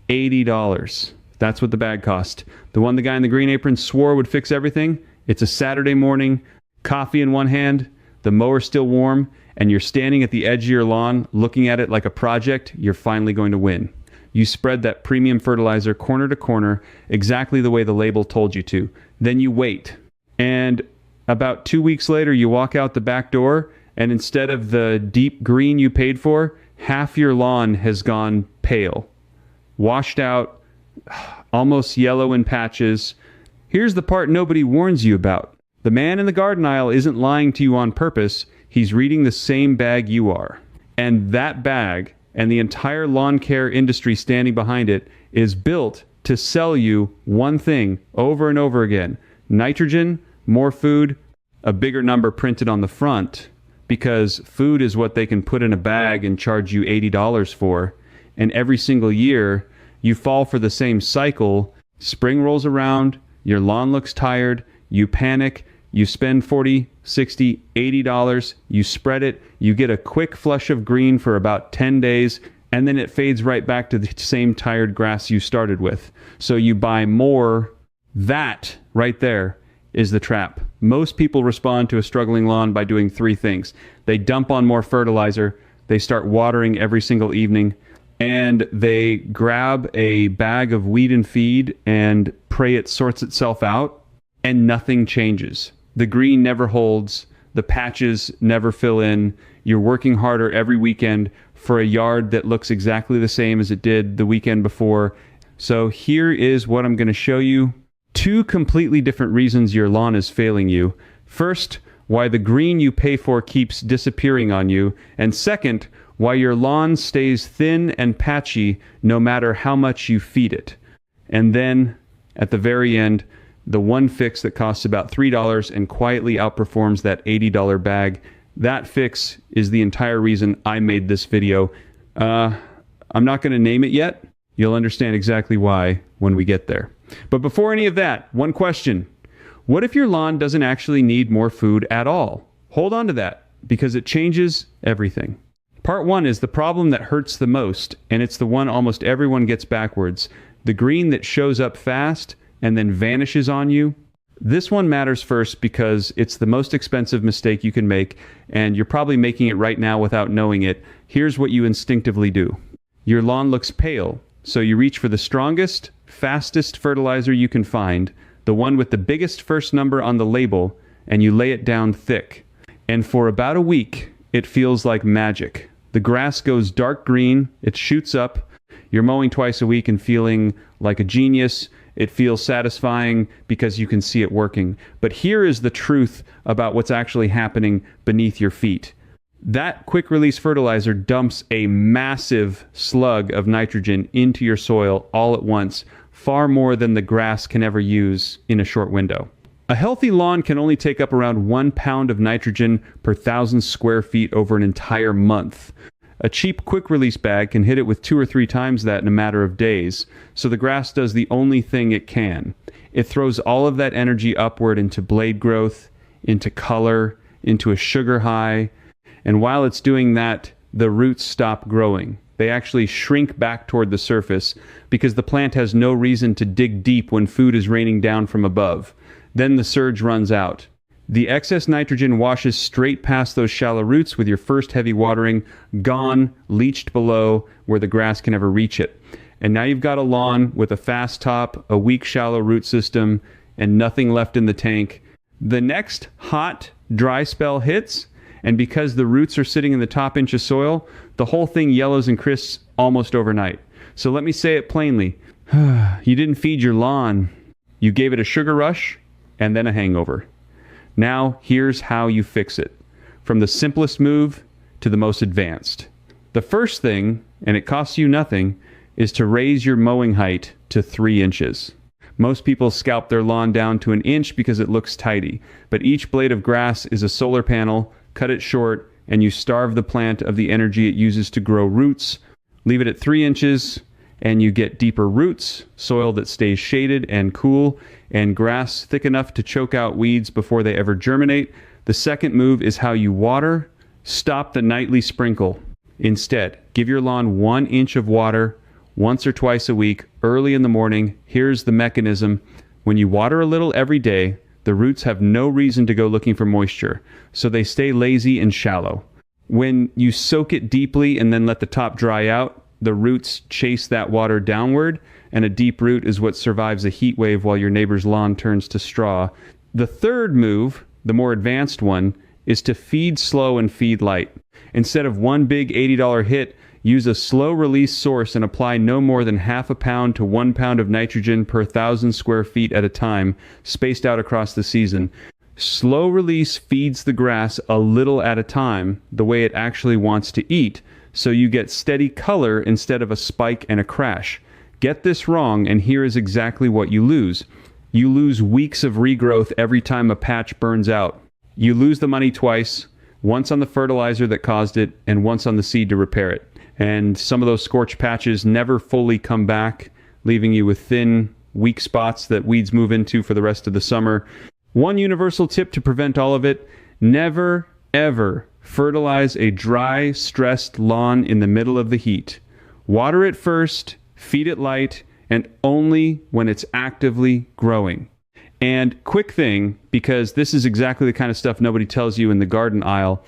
$80. That's what the bag cost. The one the guy in the green apron swore would fix everything, it's a Saturday morning, coffee in one hand, the mower still warm, and you're standing at the edge of your lawn looking at it like a project. You're finally going to win. You spread that premium fertilizer corner to corner exactly the way the label told you to. Then you wait. And about 2 weeks later, you walk out the back door, and instead of the deep green you paid for, half your lawn has gone pale, washed out, almost yellow in patches. Here's the part nobody warns you about. The man in the garden aisle isn't lying to you on purpose. He's reading the same bag you are. And that bag and the entire lawn care industry standing behind it is built to sell you one thing over and over again. Nitrogen, more food, a bigger number printed on the front, because food is what they can put in a bag and charge you $80 for. And every single year, you fall for the same cycle. Spring rolls around, your lawn looks tired, you panic, you spend $40, $60, $80, you spread it, you get a quick flush of green for about 10 days, and then it fades right back to the same tired grass you started with. So you buy more. That right there is the trap. Most people respond to a struggling lawn by doing three things. They dump on more fertilizer, they start watering every single evening, and they grab a bag of weed and feed and pray it sorts itself out, and nothing changes. The green never holds, the patches never fill in. You're working harder every weekend for a yard that looks exactly the same as it did the weekend before. So here is what I'm going to show you. Two completely different reasons your lawn is failing you. First, why the green you pay for keeps disappearing on you. And second, why your lawn stays thin and patchy no matter how much you feed it. And then, at the very end, the one fix that costs about $3 and quietly outperforms that $80 bag. That fix is the entire reason I made this video. I'm not going to name it yet. You'll understand exactly why when we get there. But before any of that, one question. What if your lawn doesn't actually need more food at all? Hold on to that, because it changes everything. Part one is the problem that hurts the most, and it's the one almost everyone gets backwards. The green that shows up fast and then vanishes on you. This one matters first because it's the most expensive mistake you can make, and you're probably making it right now without knowing it. Here's what you instinctively do. Your lawn looks pale, so you reach for the strongest, fastest fertilizer you can find, the one with the biggest first number on the label, and you lay it down thick. And for about a week, it feels like magic. The grass goes dark green, it shoots up. You're mowing twice a week and feeling like a genius. It feels satisfying because you can see it working. But here is the truth about what's actually happening beneath your feet. That quick release fertilizer dumps a massive slug of nitrogen into your soil all at once, far more than the grass can ever use in a short window. A healthy lawn can only take up around 1 pound of nitrogen per 1,000 square feet over an entire month. A cheap quick-release bag can hit it with 2 or 3 times that in a matter of days, so the grass does the only thing it can. It throws all of that energy upward into blade growth, into color, into a sugar high, and while it's doing that, the roots stop growing. They actually shrink back toward the surface because the plant has no reason to dig deep when food is raining down from above. Then the surge runs out. The excess nitrogen washes straight past those shallow roots with your first heavy watering, gone, leached below where the grass can ever reach it. And now you've got a lawn with a fast top, a weak shallow root system, and nothing left in the tank. The next hot, dry spell hits, and because the roots are sitting in the top inch of soil, the whole thing yellows and crisps almost overnight. So let me say it plainly. You didn't feed your lawn. You gave it a sugar rush and then a hangover. Now, here's how you fix it. From the simplest move to the most advanced. The first thing, and it costs you nothing, is to raise your mowing height to 3 inches. Most people scalp their lawn down to 1 inch because it looks tidy, but each blade of grass is a solar panel. Cut it short, and you starve the plant of the energy it uses to grow roots. Leave it at 3 inches, and you get deeper roots, soil that stays shaded and cool, and grass thick enough to choke out weeds before they ever germinate. The second move is how you water. Stop the nightly sprinkle. Instead, give your lawn 1 inch of water once or twice a week, early in the morning. Here's the mechanism. When you water a little every day, the roots have no reason to go looking for moisture, so they stay lazy and shallow. When you soak it deeply and then let the top dry out, the roots chase that water downward, and a deep root is what survives a heat wave while your neighbor's lawn turns to straw. The third move, the more advanced one, is to feed slow and feed light. Instead of one big $80 hit, use a slow release source and apply no more than half a pound to 1 pound of nitrogen per 1,000 square feet at a time, spaced out across the season. Slow release feeds the grass a little at a time, the way it actually wants to eat, so you get steady color instead of a spike and a crash. Get this wrong, and here is exactly what you lose. You lose weeks of regrowth every time a patch burns out. You lose the money twice, once on the fertilizer that caused it, and once on the seed to repair it. And some of those scorched patches never fully come back, leaving you with thin, weak spots that weeds move into for the rest of the summer. One universal tip to prevent all of it: never, ever fertilize a dry, stressed lawn in the middle of the heat. Water it first, feed it light, and only when it's actively growing. And quick thing, because this is exactly the kind of stuff nobody tells you in the garden aisle,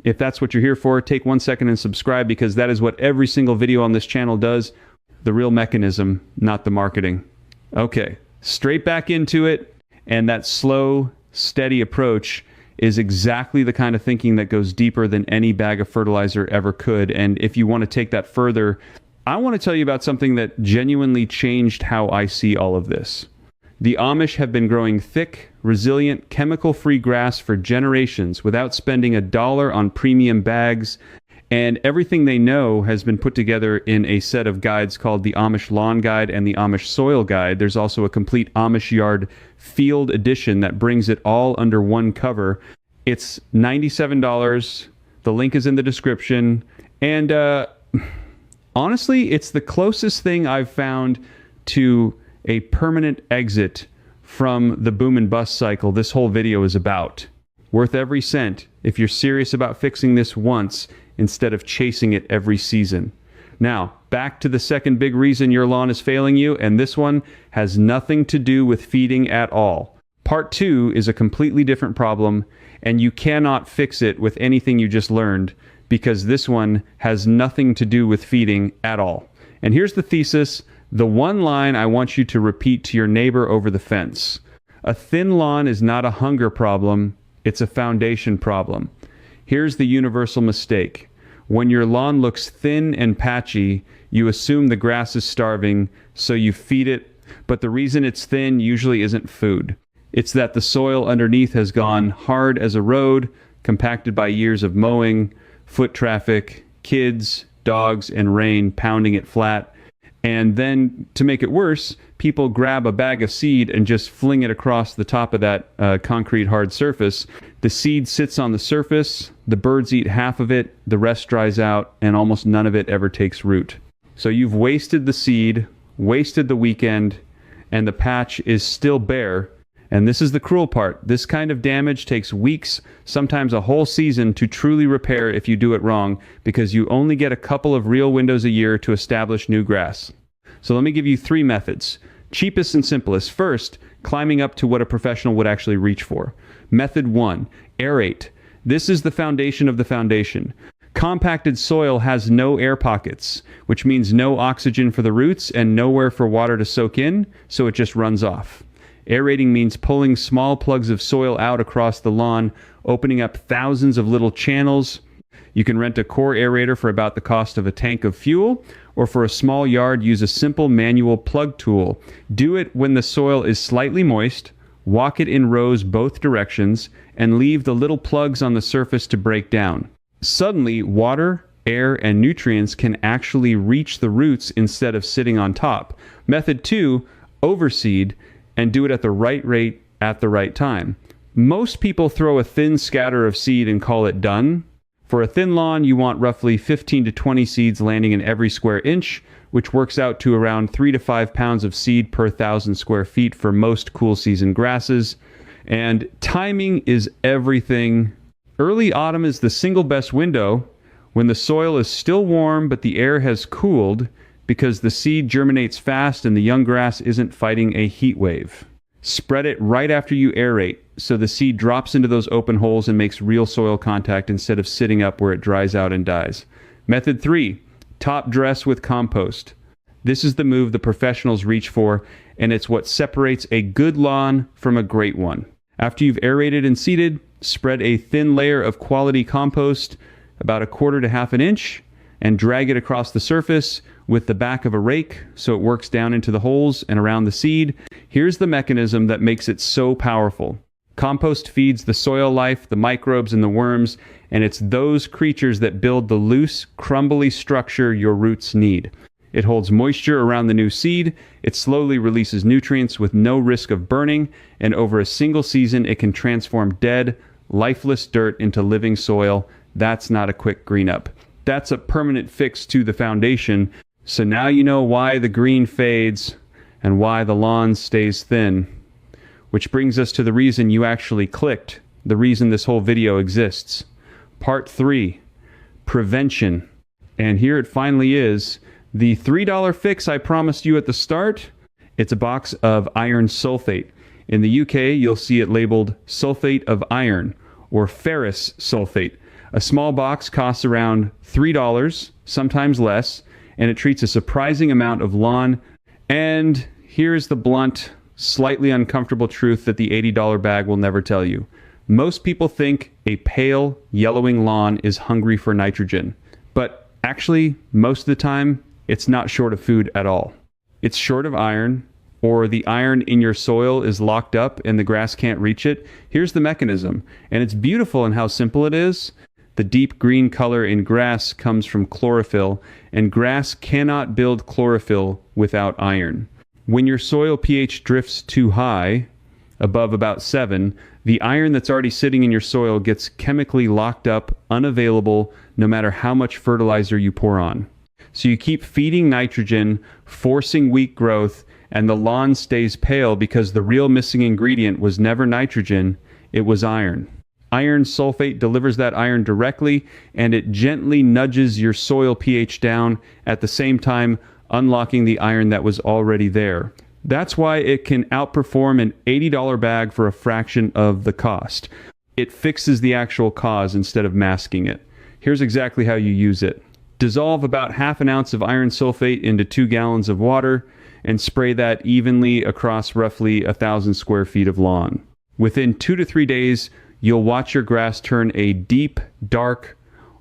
if that's what you're here for, take 1 second and subscribe, because that is what every single video on this channel does. The real mechanism, not the marketing. Okay, straight back into it. And that slow, steady approach is exactly the kind of thinking that goes deeper than any bag of fertilizer ever could. And if you want to take that further, I want to tell you about something that genuinely changed how I see all of this. The Amish have been growing thick, resilient, chemical-free grass for generations without spending $1 on premium bags, and everything they know has been put together in a set of guides called the Amish Lawn Guide and the Amish Soil Guide. There's also a complete Amish Yard Field Edition that brings it all under one cover. It's $97. The link is in the description. And honestly, it's the closest thing I've found to a permanent exit from the boom and bust cycle this whole video is about. Worth every cent if you're serious about fixing this once instead of chasing it every season. Now, back to the second big reason your lawn is failing you, and this one has nothing to do with feeding at all. Part 2 is a completely different problem, and you cannot fix it with anything you just learned, because this one has nothing to do with feeding at all. And here's the thesis, the one line I want you to repeat to your neighbor over the fence. A thin lawn is not a hunger problem, it's a foundation problem. Here's the universal mistake. When your lawn looks thin and patchy, you assume the grass is starving, so you feed it, but the reason it's thin usually isn't food. It's that the soil underneath has gone hard as a road, compacted by years of mowing, foot traffic, kids, dogs, and rain pounding it flat. And then, to make it worse, people grab a bag of seed and just fling it across the top of that concrete hard surface. The seed sits on the surface, the birds eat half of it, the rest dries out, and almost none of it ever takes root. So you've wasted the seed, wasted the weekend, and the patch is still bare. And this is the cruel part. This kind of damage takes weeks, sometimes a whole season, to truly repair if you do it wrong, because you only get a couple of real windows a year to establish new grass. So let me give you 3 methods. Cheapest and simplest. First, climbing up to what a professional would actually reach for. Method 1, aerate. This is the foundation of the foundation. Compacted soil has no air pockets, which means no oxygen for the roots and nowhere for water to soak in, so it just runs off. Aerating means pulling small plugs of soil out across the lawn, opening up thousands of little channels. You can rent a core aerator for about the cost of a tank of fuel, or for a small yard, use a simple manual plug tool. Do it when the soil is slightly moist, walk it in rows both directions, and leave the little plugs on the surface to break down. Suddenly, water, air, and nutrients can actually reach the roots instead of sitting on top. Method 2, overseed, and do it at the right rate at the right time. Most people throw a thin scatter of seed and call it done. For a thin lawn, you want roughly 15 to 20 seeds landing in every square inch, which works out to around 3 to 5 pounds of seed per 1,000 square feet for most cool season grasses. And timing is everything. Early autumn is the single best window. When the soil is still warm but the air has cooled, because the seed germinates fast and the young grass isn't fighting a heat wave. Spread it right after you aerate, so the seed drops into those open holes and makes real soil contact instead of sitting up where it dries out and dies. Method 3, top dress with compost. This is the move the professionals reach for, and it's what separates a good lawn from a great one. After you've aerated and seeded, spread a thin layer of quality compost, about 1/4 to 1/2 inch, and drag it across the surface with the back of a rake so it works down into the holes and around the seed. Here's the mechanism that makes it so powerful. Compost feeds the soil life, the microbes, and the worms, and it's those creatures that build the loose, crumbly structure your roots need. It holds moisture around the new seed, it slowly releases nutrients with no risk of burning, and over a single season it can transform dead, lifeless dirt into living soil. That's not a quick green up. That's a permanent fix to the foundation. So now you know why the green fades and why the lawn stays thin. Which brings us to the reason you actually clicked, the reason this whole video exists. Part 3, prevention. And here it finally is. The $3 fix I promised you at the start, it's a box of iron sulfate. In the UK, you'll see it labeled sulfate of iron or ferrous sulfate. A small box costs around $3, sometimes less, and it treats a surprising amount of lawn. And here's the blunt, slightly uncomfortable truth that the $80 bag will never tell you. Most people think a pale, yellowing lawn is hungry for nitrogen. But actually, most of the time, it's not short of food at all. It's short of iron, or the iron in your soil is locked up and the grass can't reach it. Here's the mechanism, and it's beautiful in how simple it is. The deep green color in grass comes from chlorophyll, and grass cannot build chlorophyll without iron. When your soil pH drifts too high, above about 7, the iron that's already sitting in your soil gets chemically locked up, unavailable, no matter how much fertilizer you pour on. So you keep feeding nitrogen, forcing weak growth, and the lawn stays pale because the real missing ingredient was never nitrogen, it was iron. Iron sulfate delivers that iron directly, and it gently nudges your soil pH down, at the same time unlocking the iron that was already there. That's why it can outperform an $80 bag for a fraction of the cost. It fixes the actual cause instead of masking it. Here's exactly how you use it. Dissolve about 1/2 ounce of iron sulfate into 2 gallons of water and spray that evenly across roughly 1,000 square feet of lawn. Within 2 to 3 days, you'll watch your grass turn a deep, dark,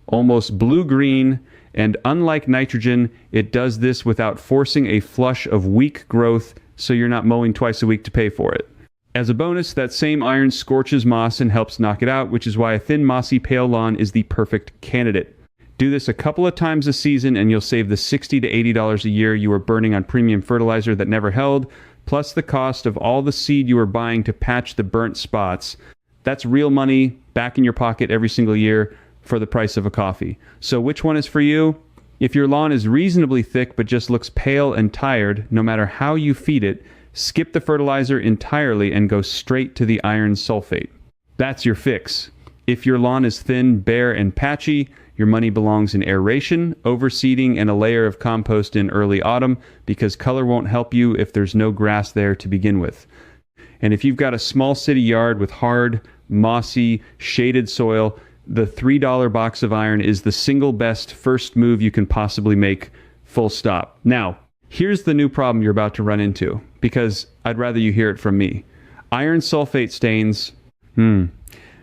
almost blue-green, and unlike nitrogen, it does this without forcing a flush of weak growth, so you're not mowing twice a week to pay for it. As a bonus, that same iron scorches moss and helps knock it out, which is why a thin, mossy, pale lawn is the perfect candidate. Do this a couple of times a season and you'll save the $60 to $80 a year you were burning on premium fertilizer that never held, plus the cost of all the seed you were buying to patch the burnt spots. That's real money back in your pocket every single year for the price of a coffee. So which one is for you? If your lawn is reasonably thick but just looks pale and tired, no matter how you feed it, skip the fertilizer entirely and go straight to the iron sulfate. That's your fix. If your lawn is thin, bare, and patchy, your money belongs in aeration, overseeding, and a layer of compost in early autumn, because color won't help you if there's no grass there to begin with. And if you've got a small city yard with hard, mossy, shaded soil, the $3 box of iron is the single best first move you can possibly make, full stop. Now, here's the new problem you're about to run into, because I'd rather you hear it from me. Iron sulfate stains,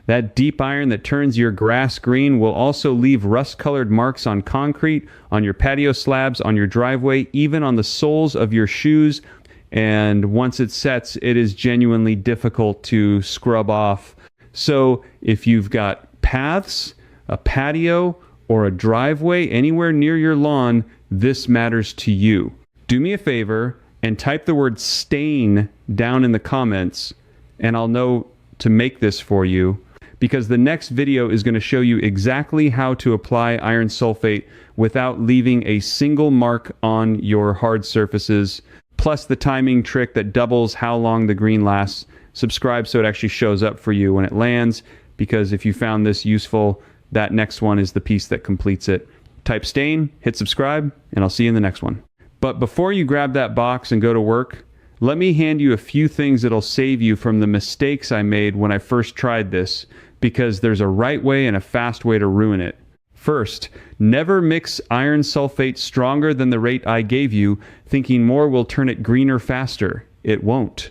that deep iron that turns your grass green will also leave rust-colored marks on concrete, on your patio slabs, on your driveway, even on the soles of your shoes. And once it sets, it is genuinely difficult to scrub off. So if you've got paths, a patio, or a driveway anywhere near your lawn, this matters to you. Do me a favor and type the word stain down in the comments, and I'll know to make this for you, because the next video is going to show you exactly how to apply iron sulfate without leaving a single mark on your hard surfaces, plus the timing trick that doubles how long the green lasts. Subscribe so it actually shows up for you when it lands, because if you found this useful, that next one is the piece that completes it. Type stain, hit subscribe, and I'll see you in the next one. But before you grab that box and go to work, let me hand you a few things that'll save you from the mistakes I made when I first tried this, because there's a right way and a fast way to ruin it. First, never mix iron sulfate stronger than the rate I gave you, thinking more will turn it greener faster. It won't.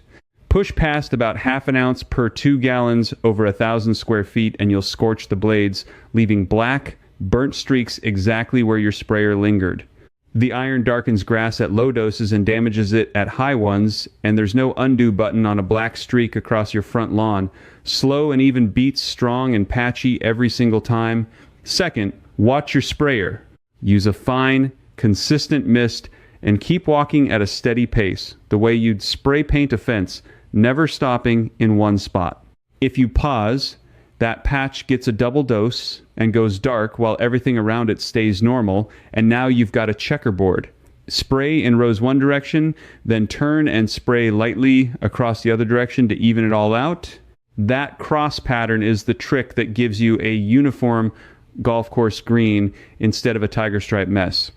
Push past about half an ounce per 2 gallons over 1,000 square feet and you'll scorch the blades, leaving black, burnt streaks exactly where your sprayer lingered. The iron darkens grass at low doses and damages it at high ones, and there's no undo button on a black streak across your front lawn. Slow and even beats strong and patchy every single time. Second, watch your sprayer. Use a fine, consistent mist and keep walking at a steady pace, the way you'd spray paint a fence, never stopping in one spot. If you pause, that patch gets a double dose and goes dark while everything around it stays normal, and now you've got a checkerboard. Spray in rows one direction, then turn and spray lightly across the other direction to even it all out. That cross pattern is the trick that gives you a uniform golf course green instead of a tiger stripe mess.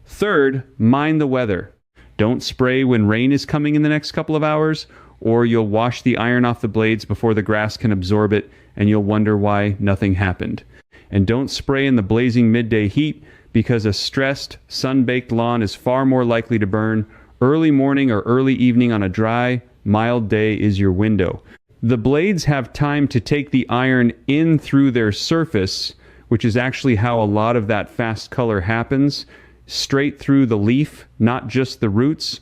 Third, mind the weather. Don't spray when rain is coming in the next couple of hours, or you'll wash the iron off the blades before the grass can absorb it, and you'll wonder why nothing happened. And don't spray in the blazing midday heat, because a stressed, sun-baked lawn is far more likely to burn. Early morning or early evening on a dry, mild day is your window. The blades have time to take the iron in through their surface, which is actually how a lot of that fast color happens, straight through the leaf, not just the roots.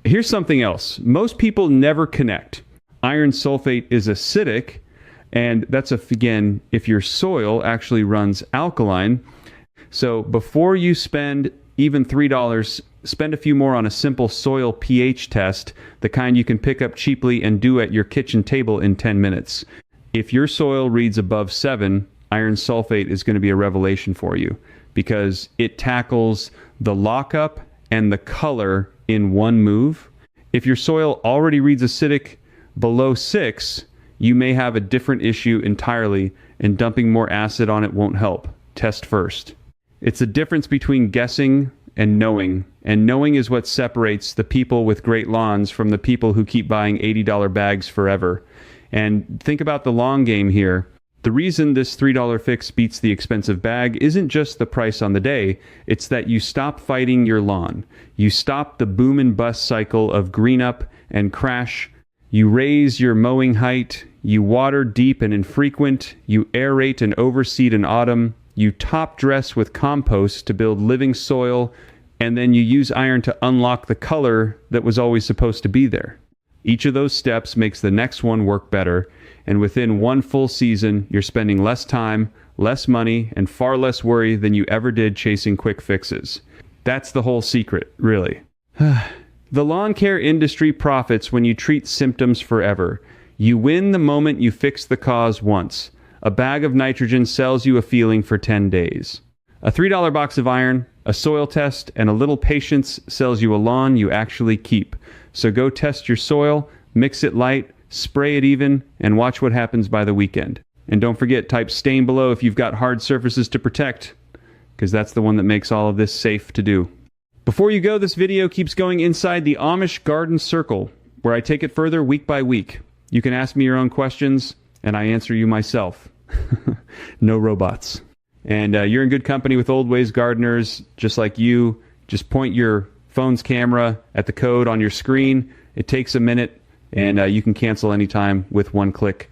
Here's something else. Most people never connect. Iron sulfate is acidic, and that's again, if your soil actually runs alkaline. So before you spend even $3, spend a few more on a simple soil pH test, the kind you can pick up cheaply and do at your kitchen table in 10 minutes. If your soil reads above 7, iron sulfate is going to be a revelation for you, because it tackles the lockup and the color in one move. If your soil already reads acidic below 6, you may have a different issue entirely, and dumping more acid on it won't help. Test first. It's the difference between guessing and knowing is what separates the people with great lawns from the people who keep buying $80 bags forever. And think about the long game here. The reason this $3 fix beats the expensive bag isn't just the price on the day, it's that you stop fighting your lawn. You stop the boom and bust cycle of green up and crash. You raise your mowing height, you water deep and infrequent, you aerate and overseed in autumn, you top dress with compost to build living soil, and then you use iron to unlock the color that was always supposed to be there. Each of those steps makes the next one work better, and within one full season, you're spending less time, less money, and far less worry than you ever did chasing quick fixes. That's the whole secret, really. The lawn care industry profits when you treat symptoms forever. You win the moment you fix the cause once. A bag of nitrogen sells you a feeling for 10 days. A $3 box of iron, a soil test, and a little patience sells you a lawn you actually keep. So go test your soil, mix it light, spray it even, and watch what happens by the weekend. And don't forget, type stain below if you've got hard surfaces to protect, because that's the one that makes all of this safe to do. Before you go, this video keeps going inside the Amish garden circle, where I take it further week by week. You can ask me your own questions, and I answer you myself. No robots. And you're in good company with old ways gardeners, just like you. Just point your phone's camera at the code on your screen. It takes a minute, and you can cancel anytime with one click.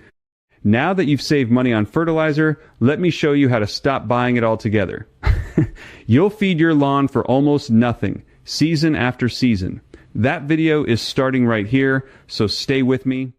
Now that you've saved money on fertilizer, let me show you how to stop buying it altogether. You'll feed your lawn for almost nothing, season after season. That video is starting right here, so stay with me.